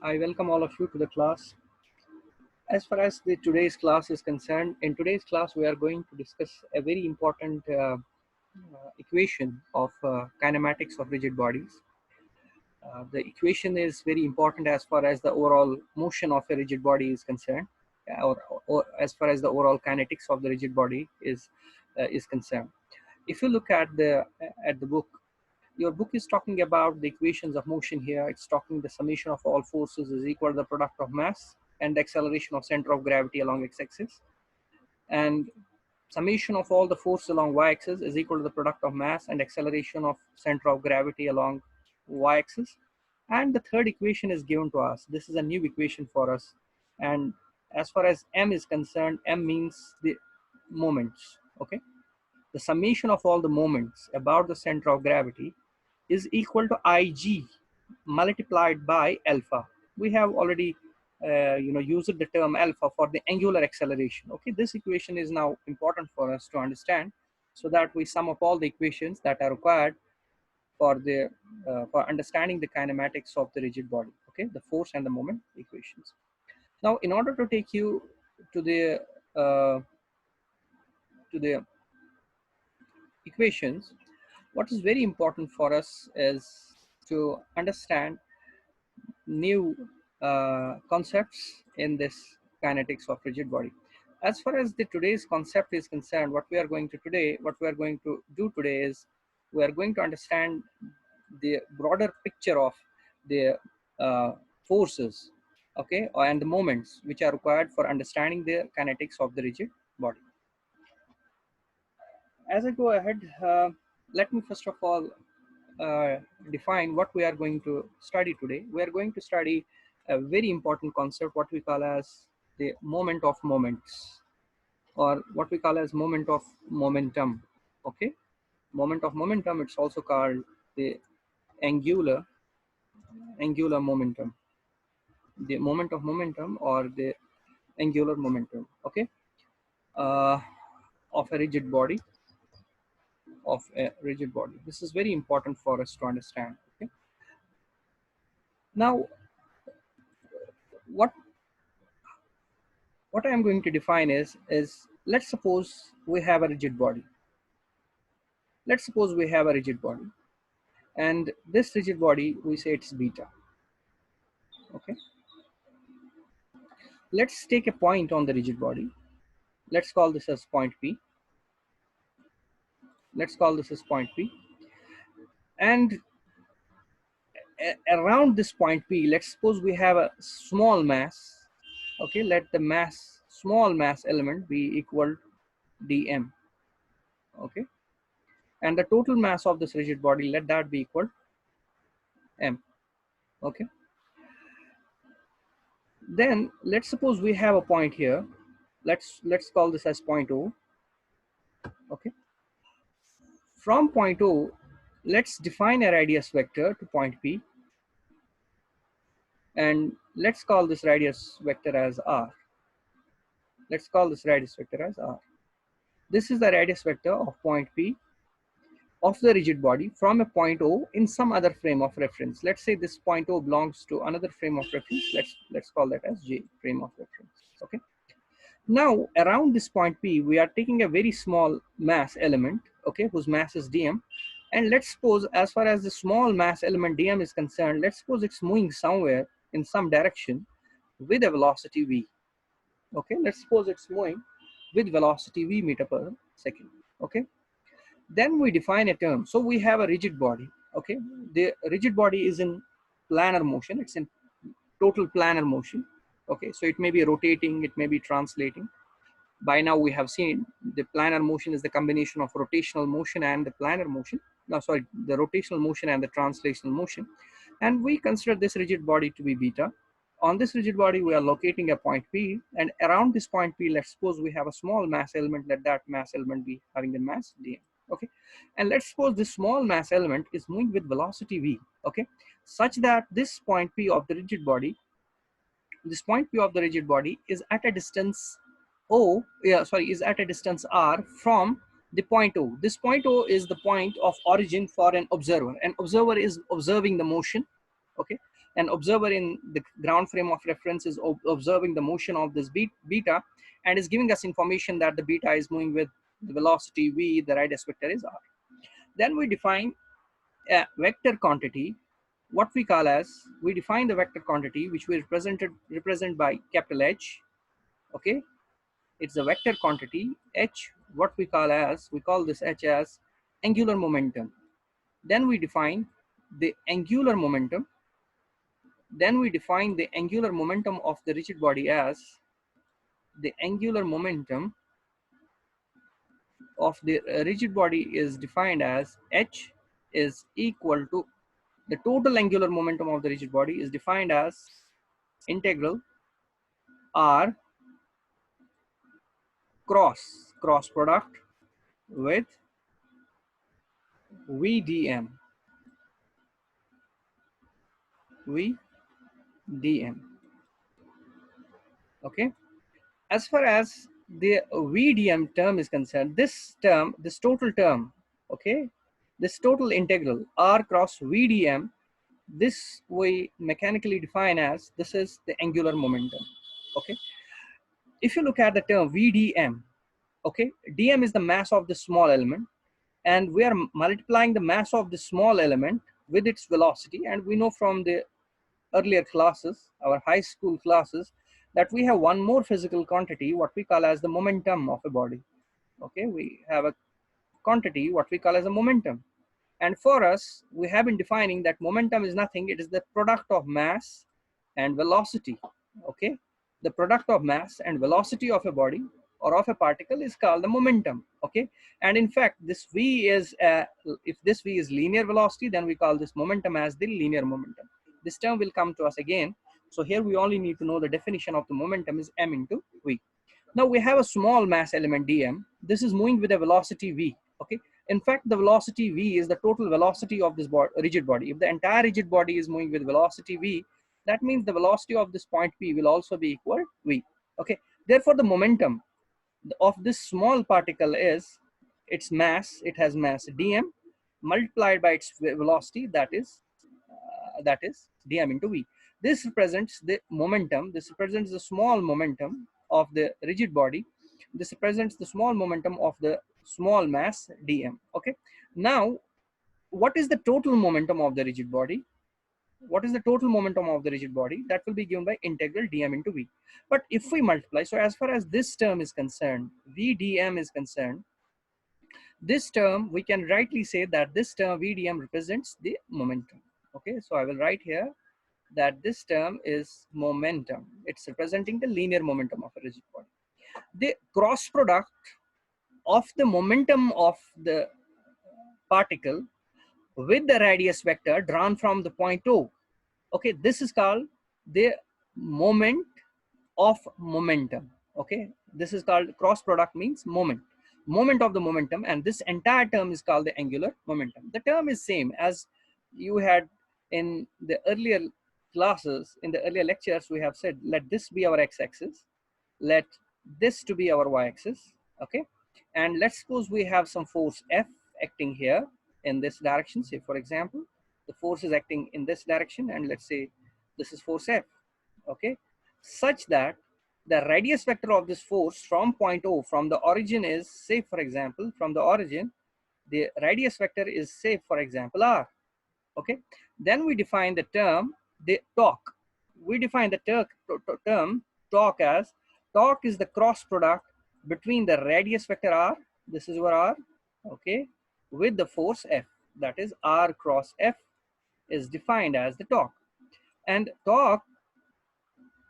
I welcome all of you to the class. As far as today's class is concerned, in today's class we are going to discuss a very important equation of kinematics of rigid bodies. The equation is very important as far as the overall motion of a rigid body is concerned, or as far as the overall kinetics of the rigid body is concerned. If you look at the book, your book is talking about the equations of motion here. It's talking the summation of all forces is equal to the product of mass and the acceleration of center of gravity along x-axis, and summation of all the force along y-axis is equal to the product of mass and acceleration of center of gravity along y-axis. And the third equation is given to us. This is a new equation for us, and as far as m is concerned, m means the moments. Okay, the summation of all the moments about the center of gravity is equal to Ig multiplied by alpha. We have already used the term alpha for the angular acceleration. Okay, this equation is now important for us to understand, so that we sum up all the equations that are required for understanding the kinematics of the rigid body. Okay, the force and the moment equations. Now, in order to take you to the equations, what is very important for us is to understand new concepts in this kinetics of rigid body. As far as the today's concept is concerned, what we are going to do today is we are going to understand the broader picture of the forces, okay, and the moments which are required for understanding the kinetics of the rigid body. As I go ahead, let me first of all define what we are going to study today. We are going to study a very important concept, what we call as the moment of moments, or what we call as moment of momentum. Okay, moment of momentum, it's also called the angular momentum, the moment of momentum or the angular momentum. Okay, uh, of a rigid body, this is very important for us to understand. Okay, now what I am going to define is let's suppose we have a rigid body. Let's suppose we have a rigid body, and this rigid body, we say it's beta. Okay, let's take a point on the rigid body. Let's call this as point P. Let's call this as point P. And around this point P, let's suppose we have a small mass. Okay, let the small mass element be equal dm. Okay, and the total mass of this rigid body, let that be equal m. Okay, then let's suppose we have a point here. Let's call this as point O. Okay, from point O, let's define a radius vector to point P, and let's call this radius vector as r. Let's call this radius vector as r. This is the radius vector of point P of the rigid body from a point O in some other frame of reference. Let's say this point O belongs to another frame of reference. Let's call that as J, frame of reference. Okay. Now, around this point P, we are taking a very small mass element, okay, whose mass is dm. And let's suppose, as far as the small mass element dm is concerned, let's suppose it's moving somewhere in some direction with a velocity v. Okay, let's suppose it's moving with velocity v meter per second. Okay, then we define a term. So we have a rigid body. Okay, the rigid body is in planar motion. It's in total planar motion. Okay, so it may be rotating, it may be translating. By now we have seen the planar motion is the combination of rotational motion and the planar motion. No, sorry, the rotational motion and the translational motion. And we consider this rigid body to be beta. On this rigid body, we are locating a point P, and around this point P, let's suppose we have a small mass element. Let that mass element be having the mass dm. Okay, and let's suppose this small mass element is moving with velocity v. Okay, such that this point P of the rigid body, is at a distance is at a distance r from the point O. This point O is the point of origin for an observer. An observer is observing the motion. Okay, An observer in the ground frame of reference is observing the motion of this beta and is giving us information that the beta is moving with the velocity v, the radius vector is r. Then we define a vector quantity, what we call as, we define the vector quantity which we represent by capital H, okay? It's a vector quantity H, what we call this H as angular momentum. Then we define the angular momentum. Then we define the angular momentum of the rigid body as the angular momentum of the rigid body is defined as H is equal to the total angular momentum of the rigid body is defined as integral R cross product with VdM. Okay. As far as the VdM term is concerned, this total term, okay, this total integral R cross VdM, this we mechanically define as, this is the angular momentum, okay. If you look at the term VdM, okay, dm is the mass of the small element, and we are multiplying the mass of the small element with its velocity, and we know from the earlier classes, our high school classes, that we have one more physical quantity, what we call as the momentum of a body. Okay, we have a quantity, what we call as a momentum. And for us, we have been defining that momentum is nothing, it is the product of mass and velocity. Okay, the product of mass and velocity of a body or of a particle is called the momentum. Okay, and in fact, this v is if this v is linear velocity, then we call this momentum as the linear momentum. This term will come to us again. So here we only need to know the definition of the momentum is m into v. Now we have a small mass element dm. This is moving with a velocity v. Okay, in fact, the velocity v is the total velocity of this rigid body. If the entire rigid body is moving with velocity v, that means the velocity of this point P will also be equal v. Okay, therefore the momentum of this small particle is its mass, it has mass dm multiplied by its velocity, that is dm into v. This represents the momentum, this represents the small momentum of the rigid body, this represents the small momentum of the small mass dm. Okay, now what is the total momentum of the rigid body? What is the total momentum of the rigid body? That will be given by integral dm into v. But if we multiply, so as far as this term is concerned, v dm is concerned, this term we can rightly say that this term v dm represents the momentum. Okay, so I will write here that this term is momentum. It's representing the linear momentum of a rigid body. The cross product of the momentum of the particle with the radius vector drawn from the point O. Okay, this is called the moment of momentum. Okay, this is called cross product, means moment of the momentum, and this entire term is called the angular momentum. The term is same as you had in the earlier classes, in the earlier lectures. We have said, let this be our x-axis, let this to be our y-axis. Okay, and let's suppose we have some force F acting here in this direction. Say for example, the force is acting in this direction, and let's say this is force F. Okay, such that the radius vector of this force from point O, from the origin, is, say for example, from the origin, the radius vector is, say for example, r. Okay, then we define the term the torque. We define the term torque as, torque is the cross product between the radius vector r, this is your r, okay, with the force F, that is r cross F is defined as the torque. And torque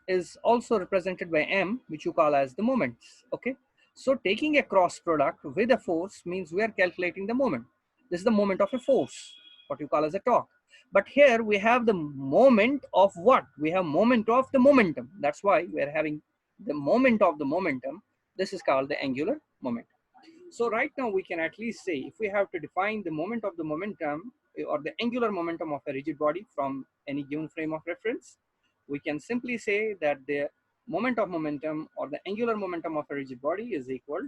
is also represented by m, which you call as the moments. Okay, so taking a cross product with a force means we are calculating the moment. This is the moment of a force, what you call as a torque. But here we have the moment of what? We have moment of the momentum. That's why we are having the moment of the momentum. This is called the angular momentum. So right now we can at least say, if we have to define the moment of the momentum or the angular momentum of a rigid body from any given frame of reference, we can simply say that the moment of momentum or the angular momentum of a rigid body is equal.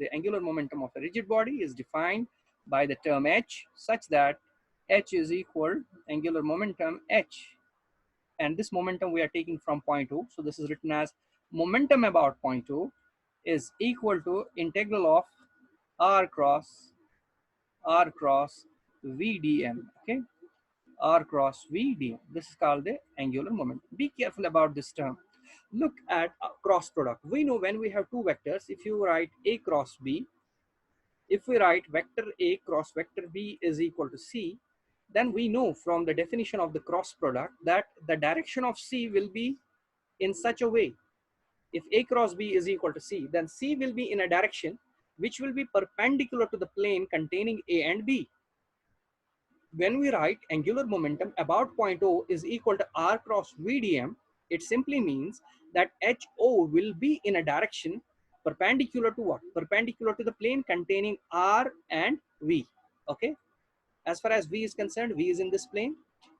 The angular momentum of a rigid body is defined by the term h, such that h is equal angular momentum h and this momentum we are taking from point O. So this is written as momentum about point O is equal to integral of r cross VdM. Okay, r cross VdM. This is called the angular momentum. Be careful about this term. Look at cross product. We know when we have two vectors, if you write A cross B, if we write vector A cross vector B is equal to C, then we know from the definition of the cross product that the direction of C will be in such a way. If A cross B is equal to C, then C will be in a direction which will be perpendicular to the plane containing A and B. When we write angular momentum about point O is equal to r cross VdM, it simply means that HO will be in a direction perpendicular to what? Perpendicular to the plane containing R and V. Okay. As far as V is concerned, V is in this plane.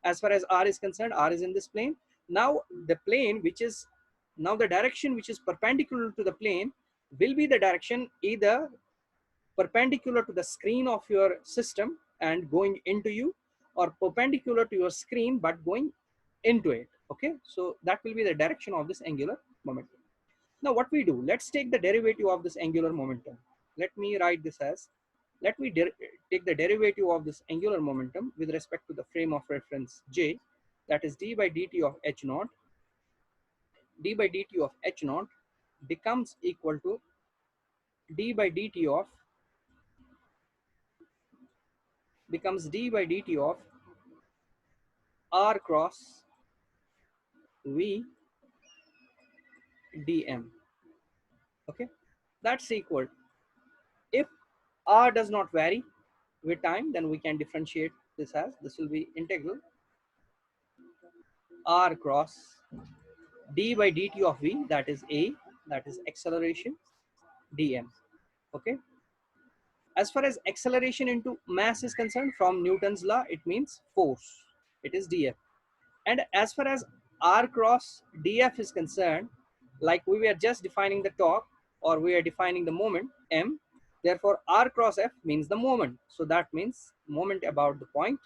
As far as R is concerned, R is in this plane. Now the plane which is, now the direction which is perpendicular to the plane will be the direction either perpendicular to the screen of your system and going into you, or perpendicular to your screen but going into it. Okay, so that will be the direction of this angular momentum. Now what we do, let's take the derivative of this angular momentum. Let me write this as, let me take the derivative of this angular momentum with respect to the frame of reference J, that is d by dt of h naught. D by dt of h naught becomes equal to d by dt of r cross v dm. Okay, that's equal. If r does not vary with time, then we can differentiate this as, this will be integral r cross d by dt of v, that is a, that is acceleration, dm. Okay, as far as acceleration into mass is concerned, from Newton's law, it means force, it is df. And as far as r cross df is concerned, like we were just defining the torque, or we are defining the moment m, therefore r cross f means the moment, so that means moment about the point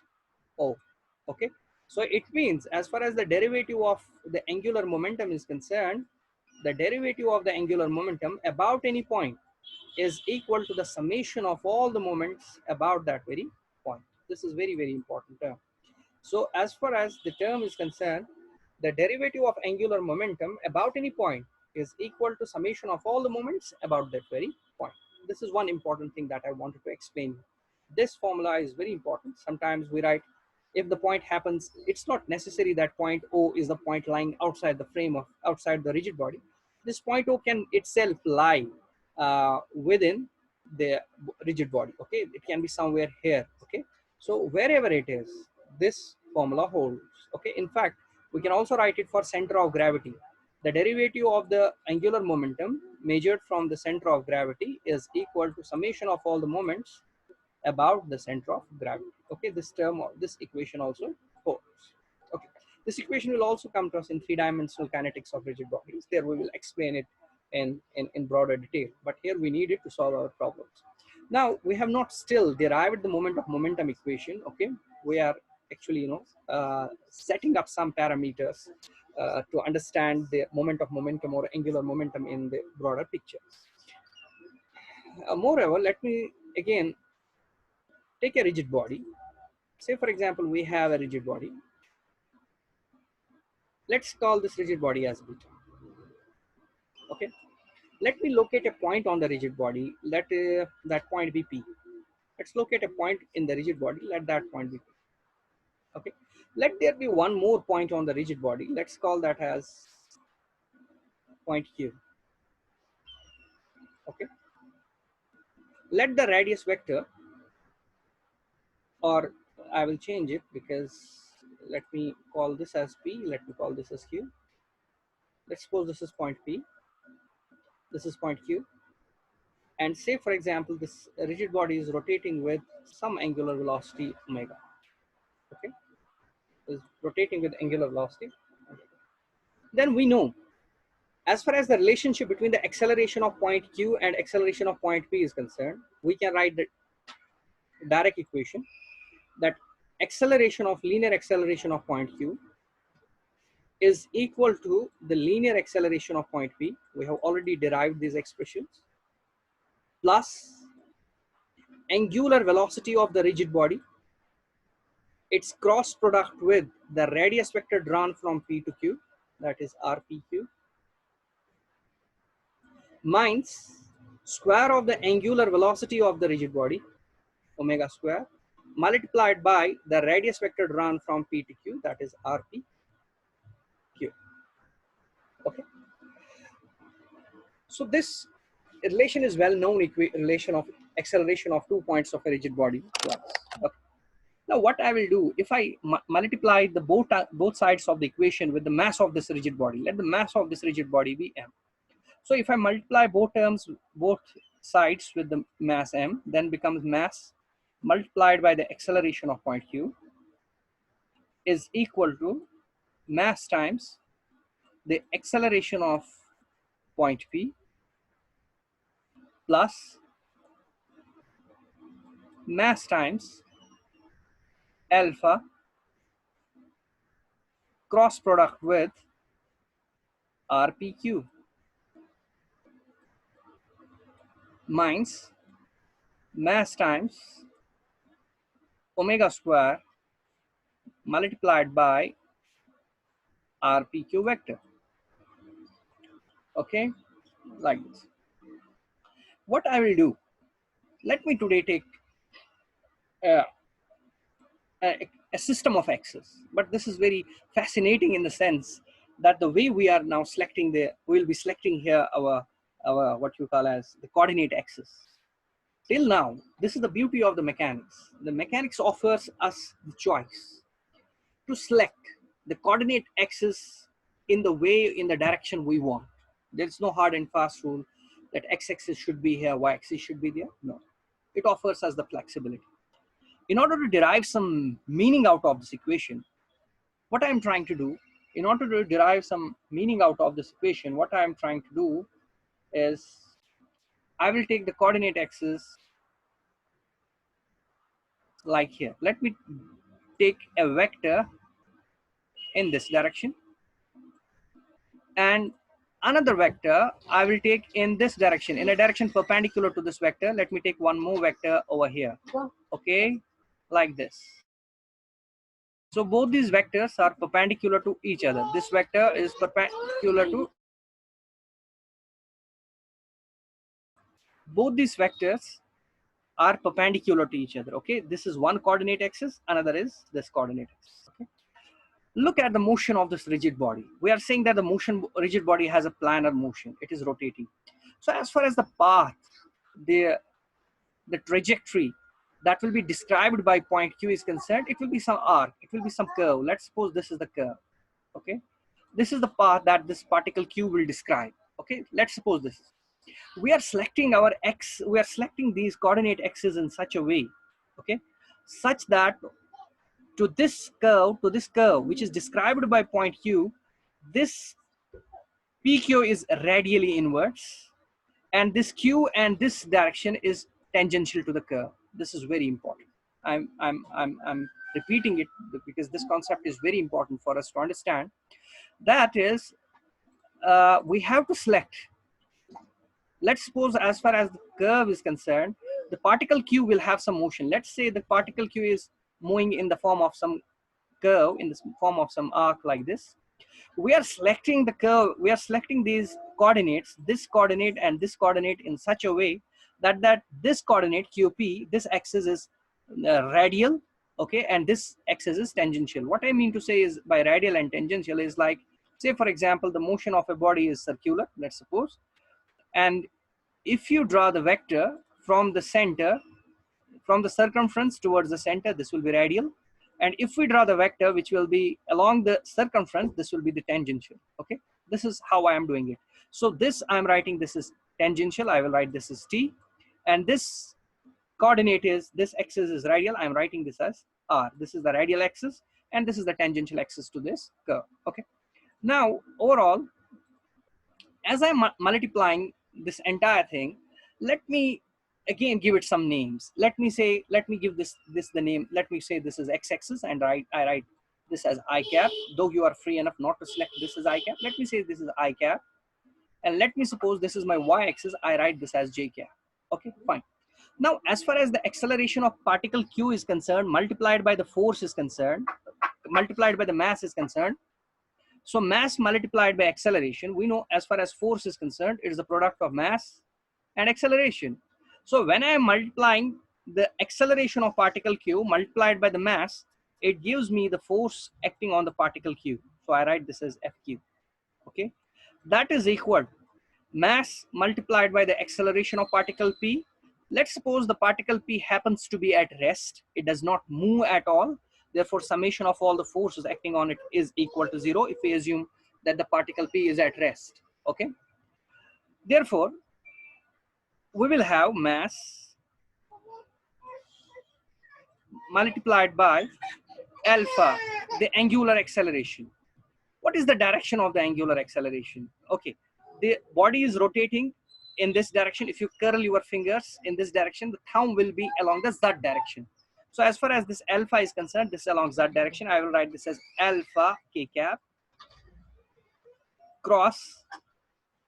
O. Okay, so it means as far as the derivative of the angular momentum is concerned, the derivative of the angular momentum about any point is equal to the summation of all the moments about that very point. This is very, very important term. So as far as the term is concerned, the derivative of angular momentum about any point is equal to summation of all the moments about that very point. This is one important thing that I wanted to explain. This formula is very important. Sometimes we write, if the point happens, it's not necessary that point O is the point lying outside the frame of, outside the rigid body. This point O can itself lie within the rigid body. Okay, it can be somewhere here. Okay, so wherever it is, this formula holds. Okay, in fact, we can also write it for center of gravity. The derivative of the angular momentum measured from the center of gravity is equal to summation of all the moments about the center of gravity. Okay, this term or this equation also holds. Okay, this equation will also come to us in three-dimensional kinetics of rigid bodies. There we will explain it in broader detail, but here we need it to solve our problems. Now we have not still derived the moment of momentum equation. Okay, we are actually, you know, setting up some parameters to understand the moment of momentum or angular momentum in the broader picture. Moreover, let me again take a rigid body. Say for example, we have a rigid body. Let's call this rigid body as beta. Okay, let me locate a point on the rigid body. Let that point be P. Let's locate a point in the rigid body. Let that point be P. Okay, let there be one more point on the rigid body. Let's call that as point Q. Okay, let the radius vector, or I will change it, because let me call this as P, let me call this as Q. Let's suppose this is point P, this is point Q, and say for example this rigid body is rotating with some angular velocity omega. Okay, is rotating with angular velocity. Then we know, as far as the relationship between the acceleration of point Q and acceleration of point P is concerned, we can write the direct equation that acceleration of linear acceleration of point Q is equal to the linear acceleration of point P. We have already derived these expressions, plus angular velocity of the rigid body, its cross product with the radius vector drawn from P to Q, that is RPQ, minus square of the angular velocity of the rigid body, omega square, multiplied by the radius vector drawn from P to Q, that is RPQ. Okay. So this relation is well known, relation of acceleration of 2 points of a rigid body to us. Okay. Now what I will do, if I multiply the both sides of the equation with the mass of this rigid body, let the mass of this rigid body be m. So if I multiply both terms, both sides with the mass m, then becomes mass multiplied by the acceleration of point q is equal to mass times the acceleration of point p plus mass times alpha cross product with RPQ minus mass times omega square multiplied by RPQ vector. Okay, like this. What I will do, let me today take uh, a system of axes, but this is very fascinating in the sense that the way we are now selecting we'll be selecting here our what you call as the coordinate axis. Till now, this is the beauty of the mechanics. The mechanics offers us the choice to select the coordinate axis in the direction we want. There's no hard and fast rule that x-axis should be here, y-axis should be there. No, it offers us the flexibility. In order to derive some meaning out of this equation, what I'm trying to do, in order to derive some meaning out of this equation, what I'm trying to do is I will take the coordinate axis like here. Let me take a vector in this direction and another vector I will take in this direction, in a direction perpendicular to this vector. Let me take one more vector over here. Okay, like this. So both these vectors are perpendicular to each other. This vector is perpendicular to both these vectors are perpendicular to each other. Okay, this is one coordinate axis, another is this coordinate axis. Okay, look at the motion of this rigid body. We are saying that the rigid body has a planar motion, it is rotating. So as far as the path, the trajectory that will be described by point q is concerned, it will be some arc, it will be some curve. Let's suppose this is the curve. Okay, this is the path that this particle q will describe. Okay, let's suppose this. We are selecting our x, we are selecting these coordinate x's in such a way, okay, such that to this curve which is described by point q, this pq is radially inwards and this q and this direction is tangential to the curve. This is very important. I'm repeating it because this concept is very important for us to understand. That is, we have to select. Let's suppose as far as the curve is concerned, the particle q will have some motion. Let's say the particle q is moving in the form of some curve, in the form of some arc like this. We are selecting the curve, we are selecting these coordinates, this coordinate and this coordinate in such a way that this coordinate qp, this axis is radial, okay, and this axis is tangential. What I mean to say is by radial and tangential is like, say for example, the motion of a body is circular, let's suppose, and if you draw the vector from the center, from the circumference towards the center, this will be radial. And if we draw the vector which will be along the circumference, this will be the tangential. Okay, this is how I am doing it. So this I'm writing, this is tangential, I will write this is t, and this coordinate is, this axis is radial, I'm writing this as r. This is the radial axis and this is the tangential axis to this curve. Okay, now overall, as I'm multiplying this entire thing, let me again give it some names. Let me give this the name. Let me say this is x-axis, and I write this as I cap, though you are free enough not to select this as I cap. Let me say this is I cap, and let me suppose this is my y axis. I write this as j cap. Okay, fine. Now, as far as the acceleration of particle q is concerned, multiplied by the force is concerned, multiplied by the mass is concerned. So mass multiplied by acceleration, we know as far as force is concerned, it is the product of mass and acceleration. So when I am multiplying the acceleration of particle q multiplied by the mass, it gives me the force acting on the particle q. So I write this as fq. Okay, that is equal to mass multiplied by the acceleration of particle p. Let's suppose the particle p happens to be at rest. It does not move at all. Therefore, summation of all the forces acting on it is equal to 0 if we assume that the particle p is at rest. Okay. Therefore, we will have mass multiplied by alpha, the angular acceleration. What is the direction of the angular acceleration? Okay, the body is rotating in this direction. If you curl your fingers in this direction, the thumb will be along the z direction. So as far as this alpha is concerned, this is along z direction. I will write this as alpha k cap cross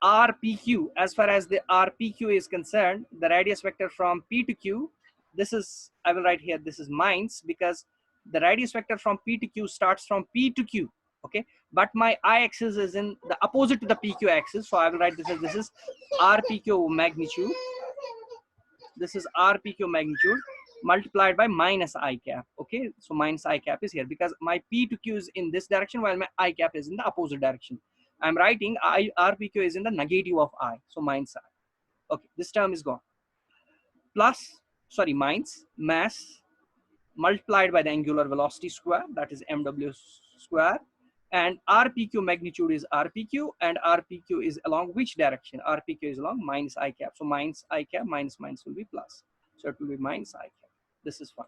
rpq. As far as the rpq is concerned, the radius vector from p to q, this is, I will write here, this is minus, because the radius vector from p to q starts from p to q. Okay, but my I-axis is in the opposite to the PQ axis, so I will write this as, this is RPQ magnitude. This is RPQ magnitude multiplied by minus I cap. Okay, so minus I cap is here because my P to Q is in this direction while my I cap is in the opposite direction. I'm writing RPQ is in the negative of I, so minus I. Okay, this term is gone. Plus, sorry, minus mass multiplied by the angular velocity square, that is mw square, and rpq magnitude is rpq, and rpq is along which direction? Rpq is along minus I cap. So minus I cap minus minus will be plus. So it will be minus I cap. This is fine.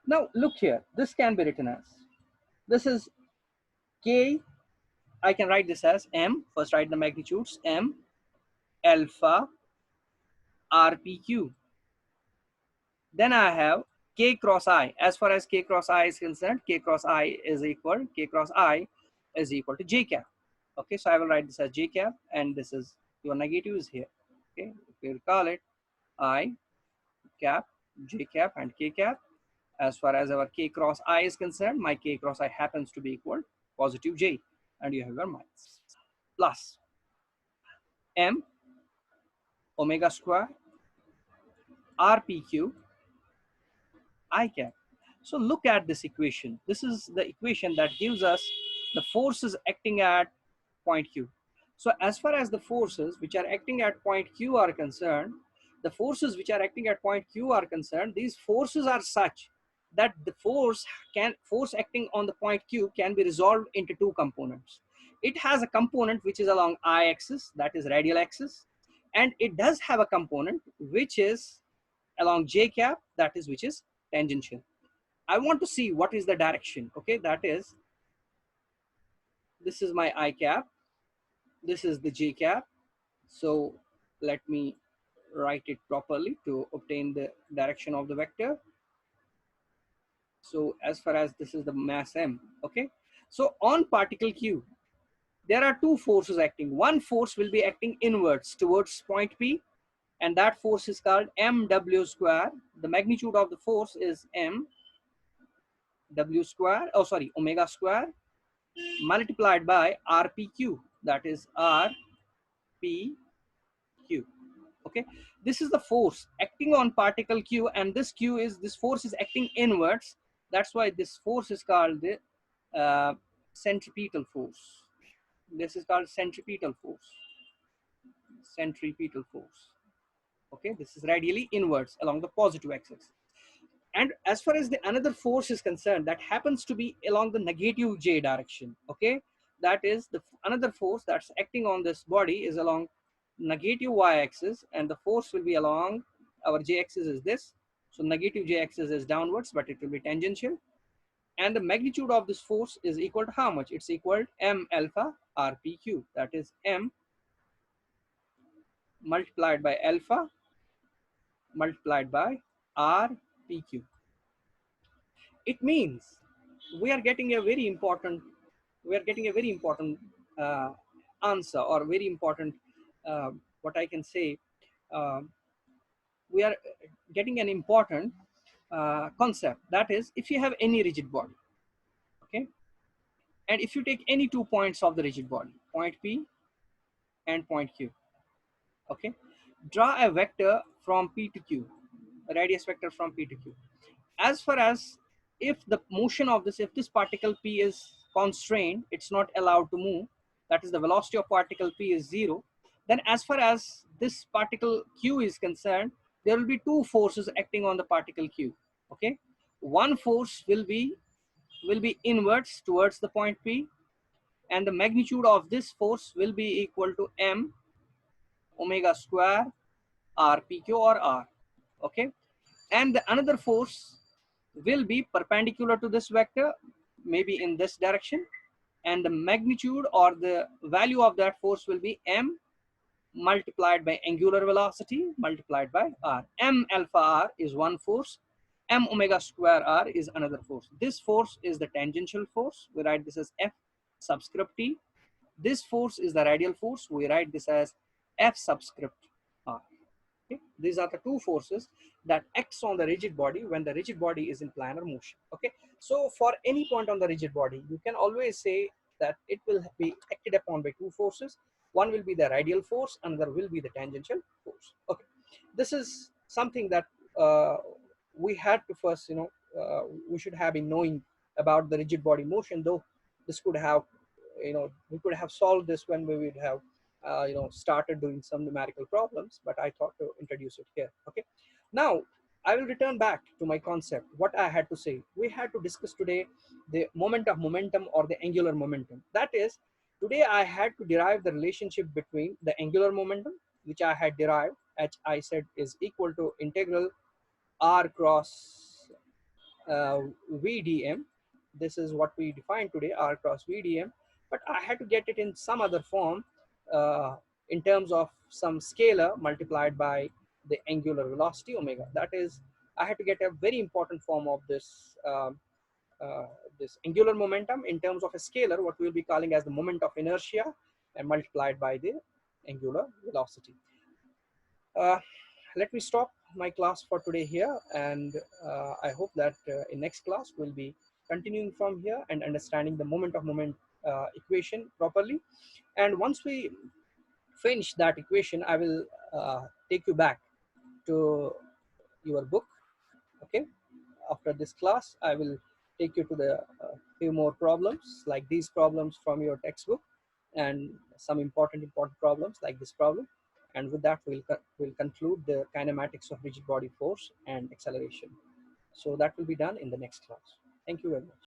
Now look here, this can be written as, this is k, I can write this as m, first write the magnitudes, m alpha rpq. Then I have k cross I. As far as k cross I is concerned, k cross I is equal to j cap. Okay, so I will write this as j cap, and this is your negative is here. Okay, we'll call it I cap, j cap, and k cap. As far as our k cross I is concerned, my k cross I happens to be equal positive j, and you have your minus plus m omega square rpq I cap. So look at this equation. This is the equation that gives us the forces acting at point Q. So as far as the forces which are acting at point Q are concerned, the forces which are acting at point Q are concerned, these forces are such that the force acting on the point Q can be resolved into two components. It has a component which is along I axis, that is radial axis, and it does have a component which is along j cap, that is which is tangential. I want to see what is the direction. Okay, that is, this is my I cap, this is the j cap. So let me write it properly to obtain the direction of the vector. So as far as this is the mass m, okay. So on particle q, there are two forces acting. One force will be acting inwards towards point P, and that force is called mw square. The magnitude of the force is m w square, oh sorry, omega square multiplied by rpq, that is rpq. Okay, this is the force acting on particle q, and this force is acting inwards. That's why this force is called the centripetal force. This is called centripetal force. Centripetal force. Okay, this is radially inwards along the positive axis. And as far as the another force is concerned, that happens to be along the negative j direction. Okay, that is the another force that's acting on this body is along negative y-axis, and the force will be along our j-axis is this. So negative j-axis is downwards, but it will be tangential. And the magnitude of this force is equal to how much? It's equal to m alpha rpq. That is m multiplied by alpha multiplied by rpq. It means we are getting a very important, we are getting a very important uh, answer, or very important, what I can say, uh, we are getting an important concept. That is, if you have any rigid body, okay, and if you take any 2 points of the rigid body, point P and point Q, okay, draw a vector from P to Q, a radius vector from P to Q. As far as, if the motion of this, if this particle P is constrained, it's not allowed to move, that is the velocity of particle P is 0, then as far as this particle Q is concerned, there will be two forces acting on the particle Q, okay. One force will be inwards towards the point P, and the magnitude of this force will be equal to m omega square r pq or r, okay. And the another force will be perpendicular to this vector, maybe in this direction, and the magnitude or the value of that force will be m multiplied by angular velocity multiplied by r. M alpha r is one force, m omega square r is another force. This force is the tangential force, we write this as F subscript T. This force is the radial force, we write this as F subscript r. Okay? These are the two forces that acts on the rigid body when the rigid body is in planar motion. Okay, so for any point on the rigid body, you can always say that it will be acted upon by two forces. One will be the radial force, another will be the tangential force. Okay, this is something that we had to first, we should have been knowing about the rigid body motion. Though this could have, we could have solved this when we would have started doing some numerical problems, but I thought to introduce it here. Okay, now I will return back to my concept. What I had to say, we had to discuss today the moment of momentum, or the angular momentum. That is, today I had to derive the relationship between the angular momentum, which I had derived, as I said, is equal to integral r cross VDM. This is what we defined today, R cross VDM, but I had to get it in some other form, in terms of some scalar multiplied by the angular velocity omega. That is, I had to get a very important form of this, this angular momentum in terms of a scalar, what we will be calling as the moment of inertia, and multiplied by the angular velocity. Let me stop my class for today here, and I hope that in next class we'll be continuing from here and understanding the moment of moment equation properly. And once we finish that equation, I will take you back to your book. Okay, after this class I will take you to the few more problems like these problems from your textbook, and some important problems like this problem. And with that, we'll conclude the kinematics of rigid body force and acceleration. So that will be done in the next class. Thank you very much.